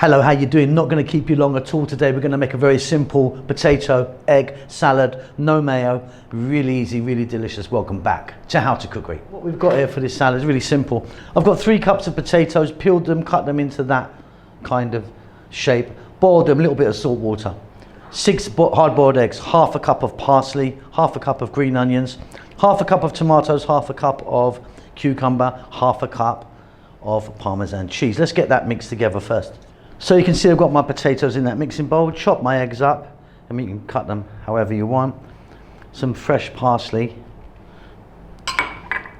Hello, how you doing? Not going to keep you long at all today. We're going to make a very simple potato, egg, salad, no mayo. Really easy, really delicious. Welcome back to How to Cookery. What we've got here for this salad is really simple. I've got 3 cups of potatoes, peeled them, cut them into that kind of shape, boiled them, a little bit of salt water. 6 hard-boiled eggs, half a cup of parsley, half a cup of green onions, half a cup of tomatoes, half a cup of cucumber, half a cup of Parmesan cheese. Let's get that mixed together first. So you can see I've got my potatoes in that mixing bowl, chop my eggs up, and you can cut them however you want. Some fresh parsley,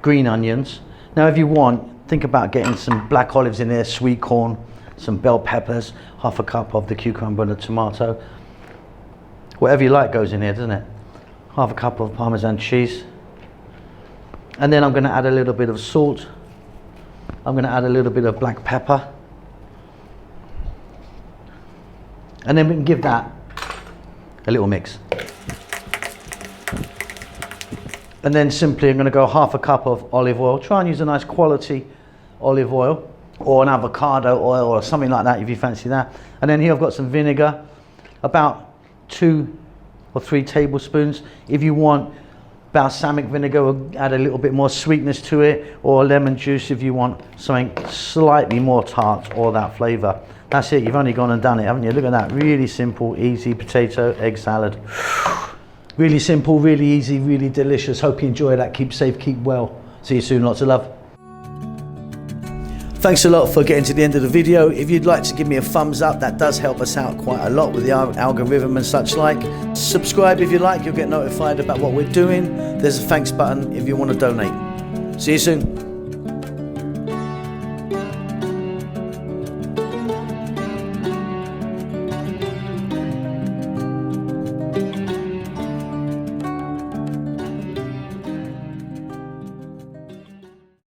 green onions. Now if you want, think about getting some black olives in there, sweet corn, some bell peppers, half a cup of the cucumber and the tomato. Whatever you like goes in here, doesn't it? Half a cup of Parmesan cheese. And then I'm going to add a little bit of salt. I'm going to add a little bit of black pepper. And then we can give that a little mix. And then simply I'm going to go half a cup of olive oil. Try and use a nice quality olive oil or an avocado oil or something like that if you fancy that. And then here I've got some vinegar, about 2 or 3 tablespoons. If you want balsamic vinegar, we'll add a little bit more sweetness to it, or lemon juice if you want something slightly more tart or that flavour. That's it, you've only gone and done it, haven't you? Look at that, really simple, easy potato, egg salad. Really simple, really easy, really delicious. Hope you enjoy that. Keep safe, keep well. See you soon, lots of love. Thanks a lot for getting to the end of the video. If you'd like to give me a thumbs up, that does help us out quite a lot with the algorithm and such like. Subscribe if you like, you'll get notified about what we're doing. There's a thanks button if you want to donate. See you soon.